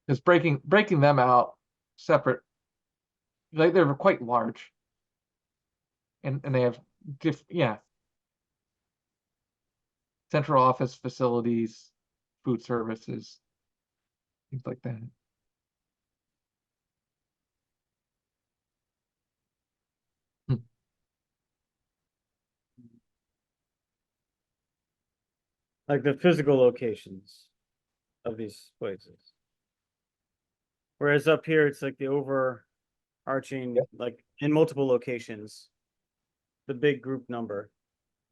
because breaking them out separate, they're quite large. And they have yeah. Central office facilities, food services, things like that. Hmm. Like the physical locations of these places. Whereas up here, it's like the overarching, like in multiple locations, the big group number.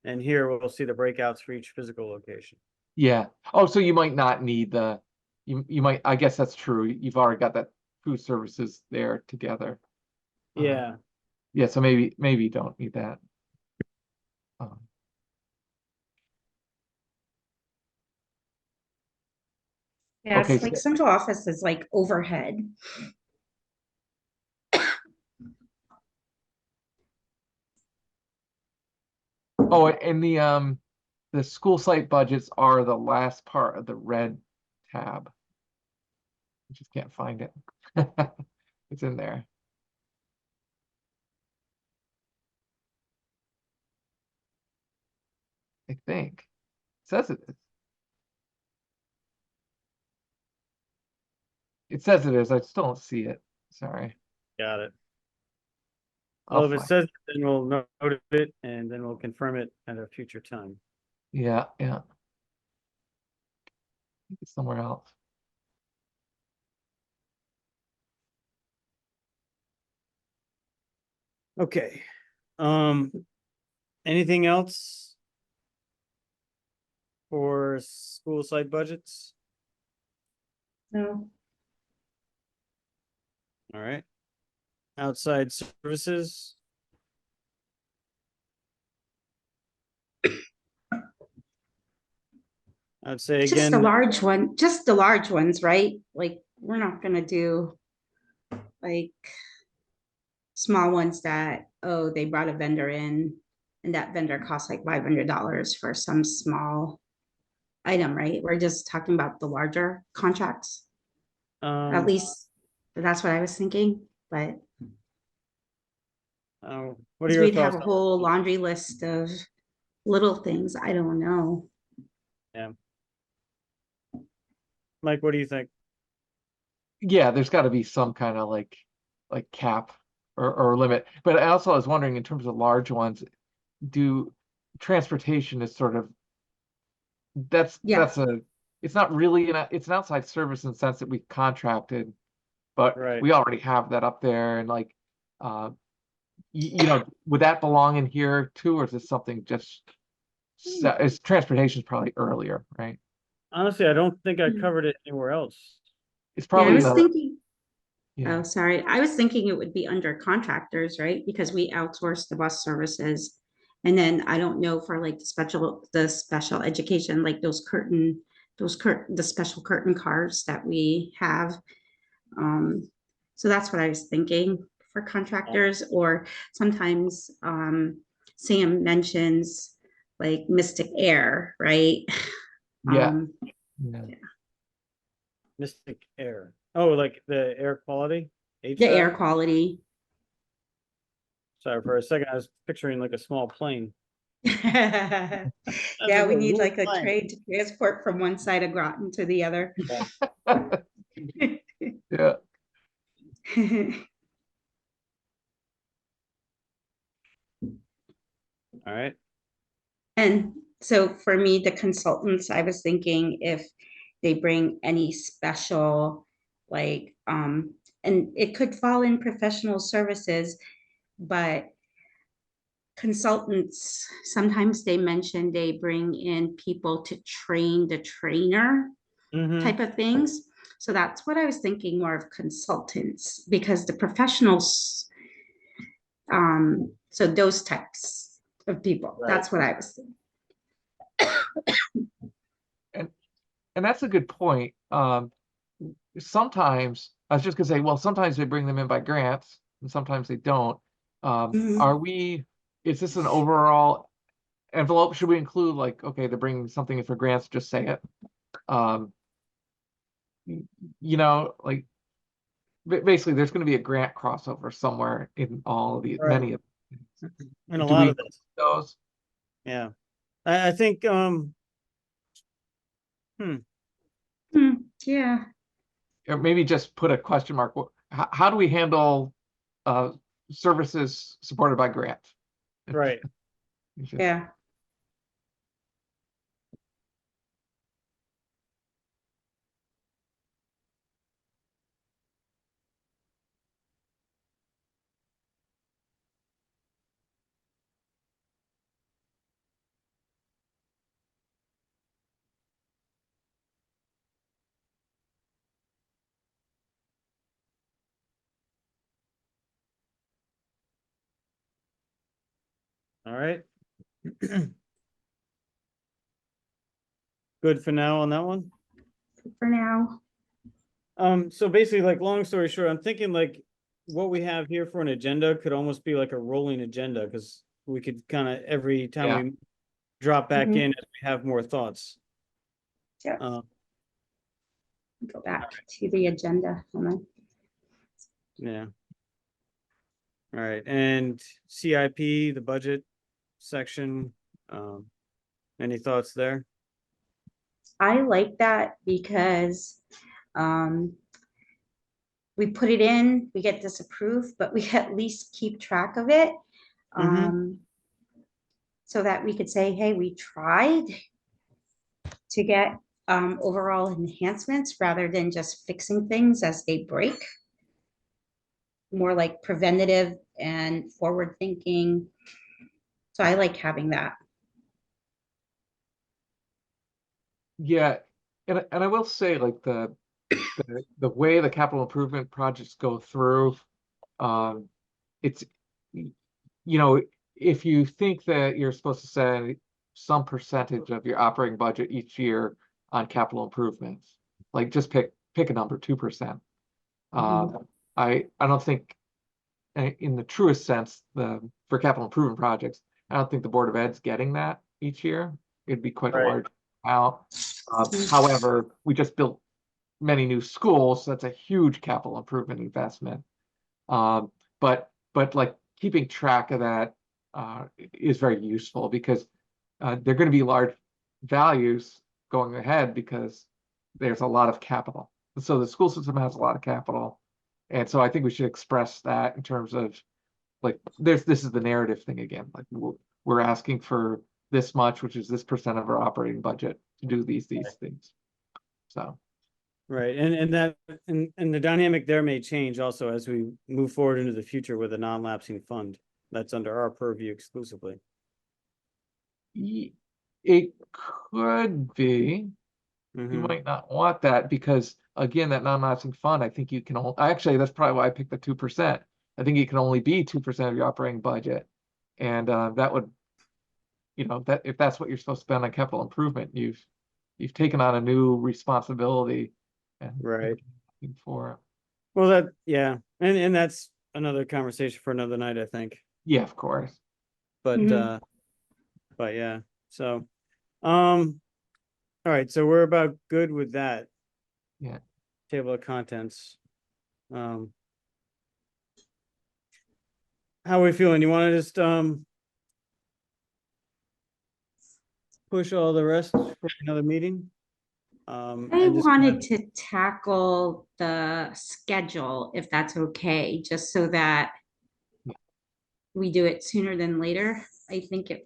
And here we'll see the breakouts for each physical location. Yeah. Oh, so you might not need the, you might, I guess that's true. You've already got that food services there together. Yeah, Yeah, so maybe you don't need that. Um, Yeah, Okay, it's like central office is like overhead. oh, and the school site budgets are the last part of the red tab. I just can't find it. It's in there. I think. It says it is. It says it is. I still don't see it. Sorry. got it. I'll Well, if it find. says, it, then we'll note it and then we'll confirm it at a future time. Yeah, yeah. It's somewhere else. Okay. Anything else for school site budgets? No, All right. Outside services. I'd say just again, the large one, just the large ones, right? Like, we're not gonna do like small ones that, oh, they brought a vendor in and that vendor costs like $500 for some small item, right? We're just talking about the larger contracts. At least that's what I was thinking, but what are because your we'd have thoughts a on whole laundry list of little things. I don't know. Yeah. Mike, what do you think? Yeah, there's got to be some kind of like cap or limit. But I also was wondering in terms of large ones, do transportation is sort of Yeah, that's a it's not really it's an outside service in the sense that we contracted, but Right. we already have that up there and like you know, would that belong in here too, or is this something just is transportation is probably earlier, right? Honestly, I don't think I covered it anywhere else. It's yeah, I probably was the thinking, yeah. oh, sorry. I was thinking it would be under contractors, right? Because we outsource the bus services. And then I don't know for like the special education, like the special curtain cars that we have. So that's what I was thinking for contractors, or sometimes Sam mentions like Mystic Air, right? Yeah. Um, Yeah. Mystic Air. Oh, like the air quality? the air HVAC? quality. Sorry, for a second, I was picturing like a small plane. Yeah, like we a need little like a plane. train to transport from one side of Groton to the other. Yeah. All right. And so for me, the consultants, I was thinking if they bring any special, like, and it could fall in professional services, but consultants, sometimes they mention they bring in people to train the trainer Mm-hmm. type of things. So that's what I was thinking, more of consultants, because the professionals, so those types of people, Right. that's what I was thinking. And that's a good point. Sometimes I was just gonna say, well, sometimes they bring them in by grants and sometimes they don't. Mhm. Is this an overall envelope? Should we include like, okay, they're bringing something in for grants, just say it. Um, you know, like basically there's going to be a grant crossover somewhere in all of these, Right. many of And a do lot we of this. those? Yeah. I think Yeah, Or maybe just put a question mark. How do we handle uh, services supported by grant? right. yeah. All right. Good for now on that one. For now. So basically, like, long story short, I'm thinking like what we have here for an agenda could almost be like a rolling agenda, because we could kind of every time Yeah. we drop back Mhm. in as we have more thoughts. Yeah. Uh, Go back to the agenda. Hold on. yeah. All right, and CIP, the budget section, any thoughts there? I like that because um, we put it in, we get disapproved, but we at least keep track of it. Mhm. So that we could say, hey, we tried to get overall enhancements rather than just fixing things as they break. More like preventative and forward thinking. So I like having that. Yeah, and I will say, like, the way the capital improvement projects go through, it's, you know, if you think that you're supposed to spend some percentage of your operating budget each year on capital improvements, like, just pick a number, 2%. I don't think, in the truest sense, for capital improvement projects, I don't think the Board of Ed's getting that each year. It'd be quite a Right. large amount. However, we just built many new schools, so that's a huge capital improvement investment. But like, keeping track of that is very useful, because they're going to be large values going ahead, because there's a lot of capital. So the school system has a lot of capital. And so I think we should express that in terms of, like, this is the narrative thing again. Like, we're asking for this much, which is this percent of our operating budget, to do these things. So, Right, and that, and the dynamic there may change also as we move forward into the future with a non-lapsing fund that's under our purview exclusively. it could be. You Mhm. might not want that, because again, that non-lapsing fund, I think you can actually, that's probably why I picked the 2%. I think it can only be 2% of your operating budget. And that would, that if that's what you're supposed to spend on capital improvement, you've taken on a new responsibility and Right. for it. Well, that, yeah, and that's another conversation for another night, I think. Yeah, of course. But Mhm. but yeah, so all right, so we're about good with that. Yeah. Table of contents. How are we feeling? You want to just push all the rest for another meeting? I And just wanted to tackle the schedule, if that's okay, just so that we do it sooner than later. I think if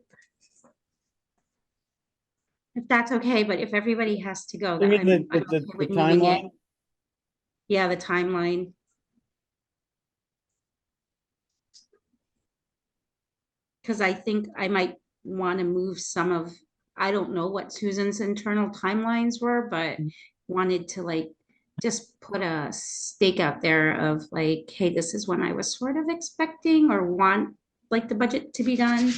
that's okay, but if everybody has to go, You that mean I'm okay with moving it. timeline? Yeah, the timeline. Because I think I might want to move some of, I don't know what Susan's internal timelines were, but wanted to like just put a stake out there of like, hey, this is when I was sort of expecting or want like the budget to be done.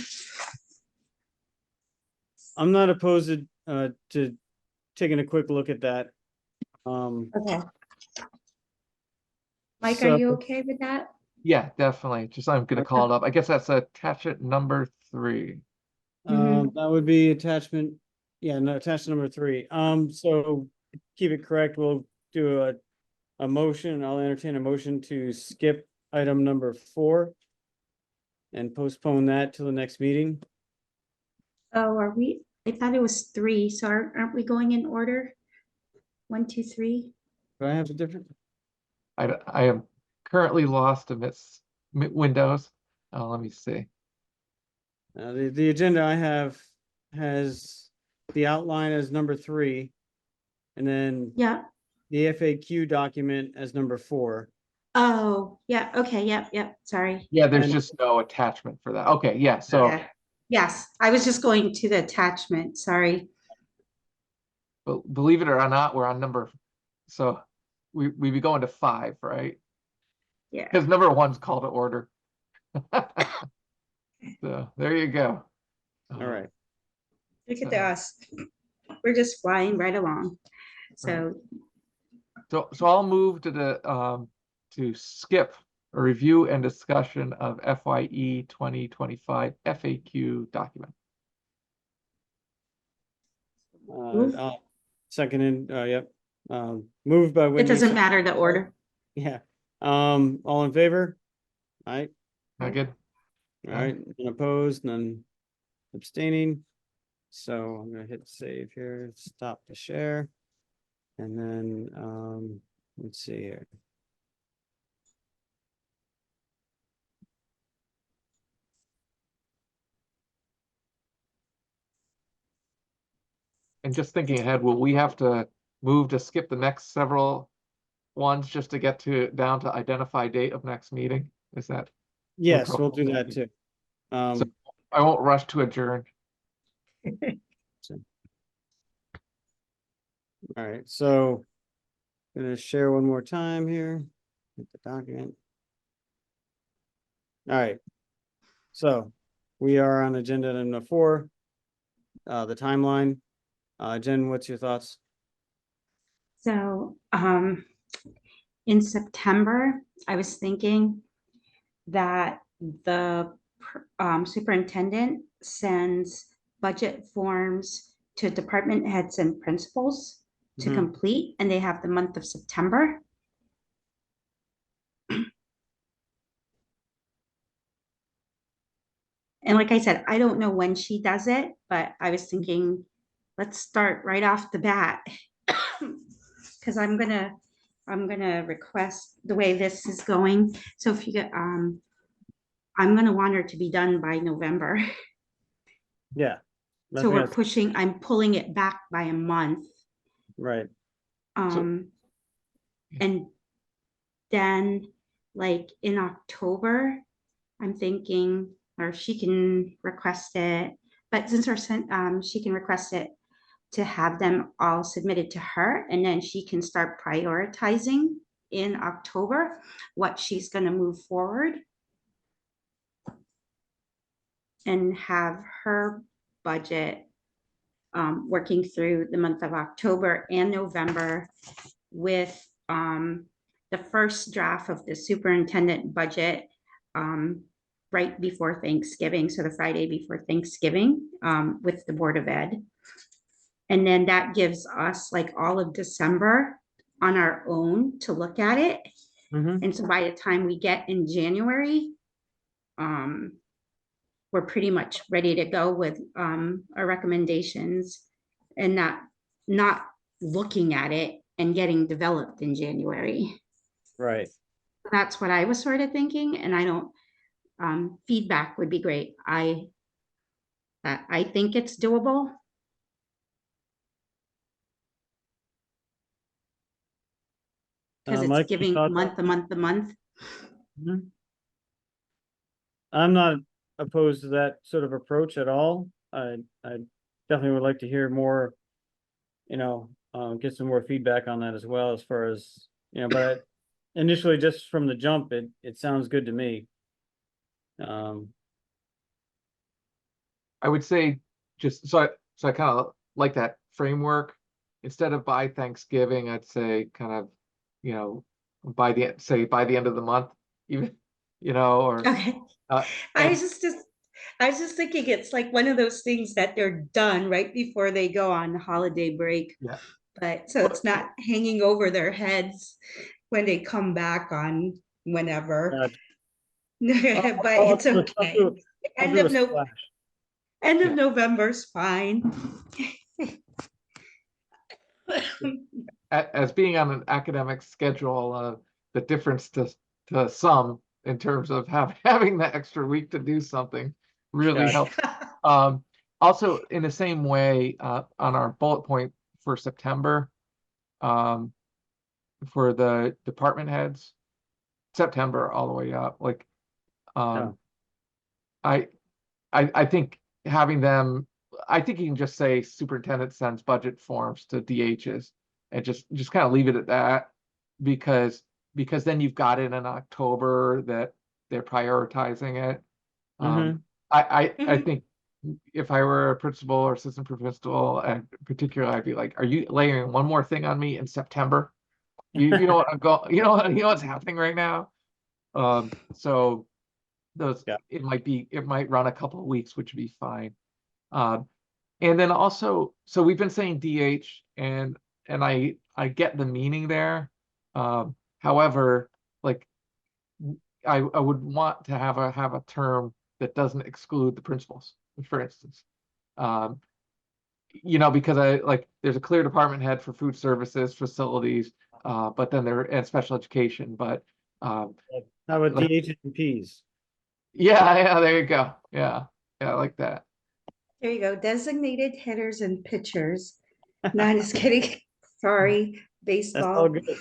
I'm not opposed to taking a quick look at that. Okay. Mike, are So, you okay with that? Yeah, definitely. Just, I'm gonna call it up. I guess that's attachment number 3. that would be attachment, yeah, no, attachment number 3. So keep it correct, we'll do a motion. I'll entertain a motion to skip item number 4 and postpone that till the next meeting. Oh, are we? I thought it was 3. So aren't we going in order? 1, 2, 3. Do I have a different? I am currently lost amidst Windows. Let me see. The agenda I have has the outline as number 3, and then Yeah. the FAQ document as number 4. Oh, yeah. Okay. Yep. Yep. Sorry. Yeah, there's And- just no attachment for that. Okay, yeah, so Yeah. Yes, I was just going to the attachment. Sorry. believe it or not, we're on number, so we'd be going to 5, right? Yeah. Because number 1's call to order. So there you go. All right. Look at So- us. We're just flying right along. So So I'll move to to skip a review and discussion of FYE 2025 FAQ document. Move. Seconded, yep. Moved by it Whitney. doesn't matter the order. Yeah. All in favor? All right, Not good? all right, and opposed, none abstaining. So I'm gonna hit save here, stop the share. And then, let's see here. And just thinking ahead, will we have to move to skip the next several ones just to get down to identify date of next meeting? Is that? Yes, we'll do that too. So I won't rush to adjourn. All right, so gonna share one more time here, hit the document. All right, so we are on agenda item number 4, the timeline. Jen, what's your thoughts? So in September, I was thinking that the superintendent sends budget forms to department heads and principals to Mhm. complete, and they have the month of September. And like I said, I don't know when she does it, but I was thinking, let's start right off the bat. Because I'm gonna request the way this is going. So if you get, I'm gonna want her to be done by November. Yeah. So we're That's- pushing, I'm pulling it back by a month. Right, And then like in October, I'm thinking, or she can request it, but since she can request it to have them all submitted to her, and then she can start prioritizing in October what she's gonna move forward. And have her budget working through the month of October and November with the first draft of the superintendent budget right before Thanksgiving, so the Friday before Thanksgiving with the Board of Ed. And then that gives us like all of December on our own to look at it. Mhm. And so by the time we get in January, we're pretty much ready to go with our recommendations and not looking at it and getting developed in January. right. That's what I was sort of thinking, and I don't, feedback would be great. I think it's doable. Because it's Mike, giving thoughts? month to month to month. Mhm. I'm not opposed to that sort of approach at all. I definitely would like to hear more, get some more feedback on that as well, as far as, but initially, just from the jump, it sounds good to me. I would say just so I kind of like that framework. Instead of by Thanksgiving, I'd say kind of, by the end of the month, even, or Okay. uh, I and- was just thinking it's like one of those things that they're done right before they go on holiday break. Yeah. But so it's not hanging over their heads when they come back on whenever. Gotcha. But I'll it's do- I'll okay. do- I'll End do a of splash. End of Yeah. November's fine. as being on an academic schedule, the difference to some in terms of having the extra week to do something really Gotcha. helps. Also, in the same way, on our bullet point for September, for the department heads, September all the way up, like, I think having them, I think you can just say superintendent sends budget forms to DHs and just kind of leave it at that, because then you've got it in October that they're prioritizing it. Mhm. I think if I were a principal or assistant principal, and particularly, I'd be like, "Are you layering one more thing on me in September? You know what I'm going, you know what's happening right now." So those Yeah. it might run a couple of weeks, which would be fine. And then also, so we've been saying DH, and I get the meaning there. However, like I would want to have a term that doesn't exclude the principals, for instance. Because there's a clear department head for food services, facilities, but then and special education, but How about like- DH and Ps? yeah, there you go. Yeah, I like that. There you go, designated hitters and pitchers. No, just kidding. Sorry, That's all baseball. good.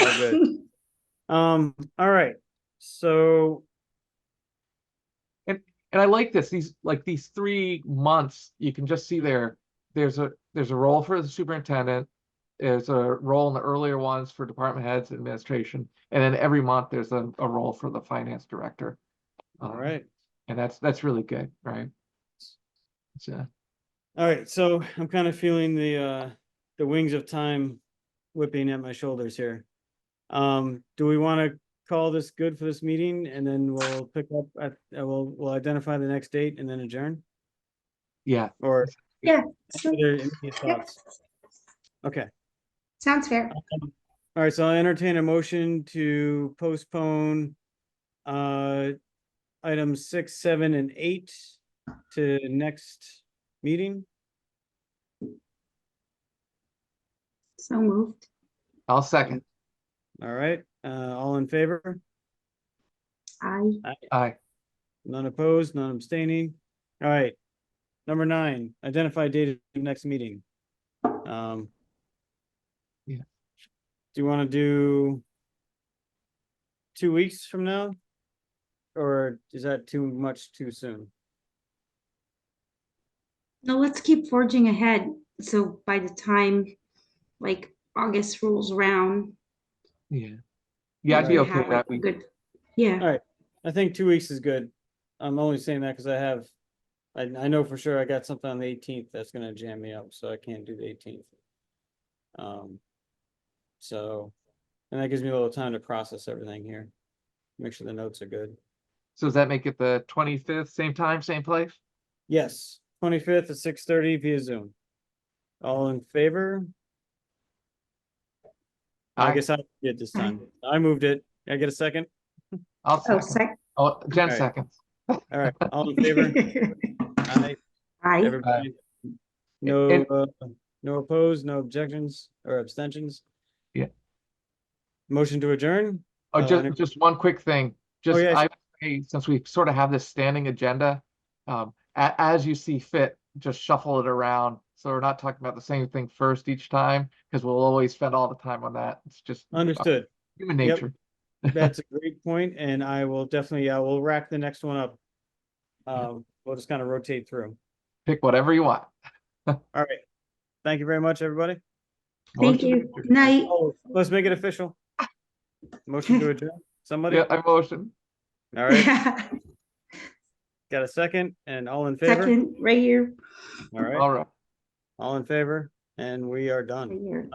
All good. All right. So, And I like this. These 3 months, you can just see there's a role for the superintendent, there's a role in the earlier ones for department heads and administration, and then every month there's a role for the finance director. all right. And that's really good, right? It's, All right. So I'm kind of feeling the wings of time whipping at my shoulders here. Do we want to call this good for this meeting, and then we'll pick up at we'll identify the next date and then adjourn? yeah. Or Yeah, other immediate thoughts? Okay. sounds fair. All right, so I'll entertain a motion to postpone items 6, 7, and 8 to next meeting. So moved. I'll second. All right, all in favor? Aye. None opposed, none abstaining. All right. Number 9, identify date of next meeting. Yeah. Do you want to do 2 weeks from now? Or is that too much too soon? No, let's keep forging ahead. So by the time like August rolls around. Yeah. Yeah, I'd be we okay have, with like, that. a good, yeah. All right, I think 2 weeks is good. I'm only saying that because I know for sure I got something on the 18th that's gonna jam me up, so I can't do the 18th. And that gives me a little time to process everything here. Make sure the notes are good. So does that make it the 25th, same time, same place? Yes, 25th at 6:30 via Zoom. All in favor? I Aye. guess I did this time. I moved it. Can I get a second? I'll Oh, second. Oh, Jen Alright. seconds. All right, all in favor? Aye. Aye. Everybody? No, no opposed, no objections or abstentions? Yeah. Motion to adjourn? Oh, any- just one quick thing. Just yeah, I would say, since we sort of have this standing agenda, as you see fit, just shuffle it around. So we're not talking about the same thing first each time, because we'll always spend all the time on that. It's just Understood. human Yep. nature. That's a great point, and I will definitely, we'll rack the next one up. We'll just kind of rotate through. Pick whatever you want. All right. Thank you very much, everybody. Thank Motion you. to adjourn. Night. Oh, let's make it official. Motion to adjourn. Somebody? Yeah, I motion. All right, got a second, and all in favor? Second, right here. All right, All right. all in favor, and we are Right done. here.